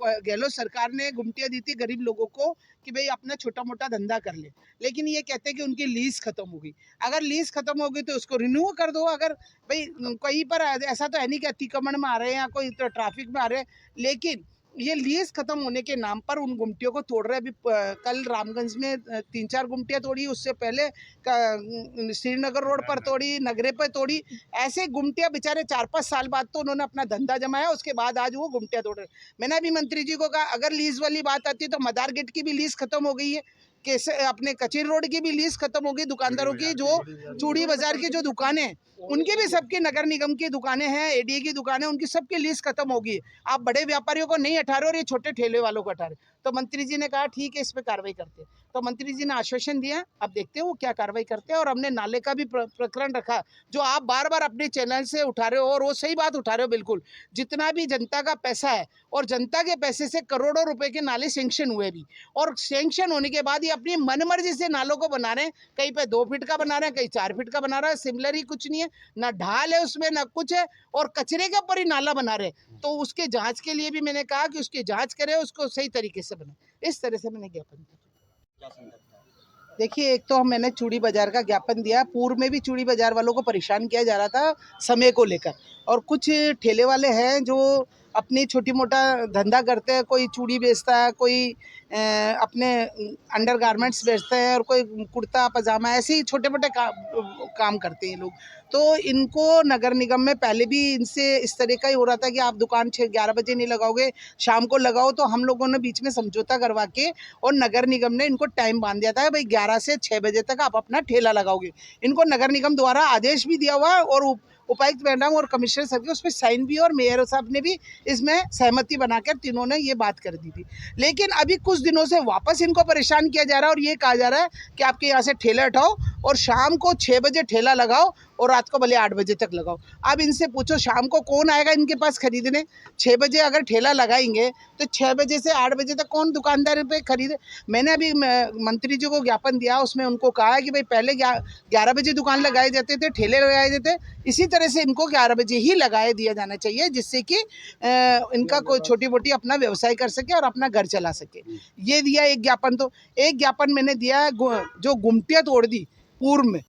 गहलोत सरकार ने गुमटियाँ दी थी गरीब लोगों को कि भाई अपना छोटा मोटा धंधा कर ले, लेकिन ये कहते हैं कि उनकी लीज खत्म हो गई। अगर लीज खत्म हो गई तो उसको रिन्यू कर दो। अगर भाई कहीं पर ऐसा तो है नहीं कि अतिक्रमण में आ रहे हैं या कोई ट्रैफिक में आ रहे हैं, लेकिन ये लीज खत्म होने के नाम पर उन गुमटियों को तोड़ रहे हैं। अभी कल रामगंज में 3-4 गुमटियाँ तोड़ी, उससे पहले श्रीनगर रोड पर तोड़ी, नगरे पर तोड़ी। ऐसे गुमटियाँ बेचारे 4-5 साल बाद तो उन्होंने अपना धंधा जमाया, उसके बाद आज वो गुमटियाँ तोड़ रहे। मैंने अभी मंत्री जी को कहा अगर लीज वाली बात आती तो मदार गेट की भी लीज खत्म हो गई है, कैसे अपने कचेरी रोड की भी लीज खत्म हो गई, दुकानदारों की जो चूड़ी बाजार की जो दुकानें उनकी भी सबकी नगर निगम की दुकानें हैं, एडीए की दुकानें, उनकी सबकी लीज खत्म होगी। आप बड़े व्यापारियों को नहीं हटा रहे और ये छोटे ठेले वालों को हटा रहे। तो मंत्री जी ने कहा ठीक है, इस पे कार्रवाई करते हैं। तो मंत्री जी ने आश्वासन दिया, अब देखते हैं वो क्या कार्रवाई करते हैं। और हमने नाले का भी प्रकरण रखा, जो आप बार बार अपने चैनल से उठा रहे हो, और वो सही बात उठा रहे हो बिल्कुल। जितना भी जनता का पैसा है, और जनता के पैसे से करोड़ों रुपए के नाले सेंक्शन हुए भी, और सेंक्शन होने के बाद ये अपनी मनमर्जी से नालों को बना रहे हैं। कहीं पे 2 फीट का बना रहे हैं, कहीं 4 फीट का बना रहा है, सिमिलर ही कुछ नहीं है, ना ढाल है उसमें ना कुछ है, और कचरे के ऊपर ही नाला बना रहे हैं। तो उसके जांच के लिए भी मैंने कहा कि उसकी जांच करें, उसको सही तरीके से बनाए। इस तरह से मैंने ज्ञापन दिया। देखिए, एक तो मैंने चूड़ी बाजार का ज्ञापन दिया। पूर्व में भी चूड़ी बाजार वालों को परेशान किया जा रहा था समय को लेकर, और कुछ ठेले वाले हैं जो अपनी छोटी मोटा धंधा करते हैं। कोई चूड़ी बेचता है, कोई अपने अंडर गारमेंट्स बेचते हैं, और कोई कुर्ता पजामा, ऐसे ही छोटे मोटे काम करते हैं लोग। तो इनको नगर निगम में पहले भी इनसे इस तरह का ही हो रहा था कि आप दुकान 6-11 बजे नहीं लगाओगे, शाम को लगाओ। तो हम लोगों ने बीच में समझौता करवा के, और नगर निगम ने इनको टाइम बांध दिया था भाई 11 से 6 बजे तक आप अपना ठेला लगाओगे। इनको नगर निगम द्वारा आदेश भी दिया हुआ है, और उपायुक्त मैडम और कमिश्नर सर के उस पर साइन भी, और मेयर साहब ने भी इसमें सहमति बनाकर तीनों ने ये बात कर दी थी। लेकिन अभी कुछ दिनों से वापस इनको परेशान किया जा रहा है, और ये कहा जा रहा है कि आपके यहाँ से ठेला हटाओ और शाम को 6 बजे ठेला लगाओ और रात को भले 8 बजे तक लगाओ। अब इनसे पूछो शाम को कौन आएगा इनके पास खरीदने? 6 बजे अगर ठेला लगाएंगे तो 6 बजे से 8 बजे तक कौन दुकानदार पे खरीदे? मैंने अभी मंत्री जी को ज्ञापन दिया, उसमें उनको कहा कि भाई पहले 11 बजे दुकान लगाए जाते थे, ठेले लगाए जाते, इसी तरह से इनको 11 बजे ही लगाए दिया जाना चाहिए, जिससे कि इनका कोई छोटी मोटी अपना व्यवसाय कर सके और अपना घर चला सके। ये दिया एक ज्ञापन। तो एक ज्ञापन मैंने दिया जो गुमटियाँ तोड़ दी पूर्व में,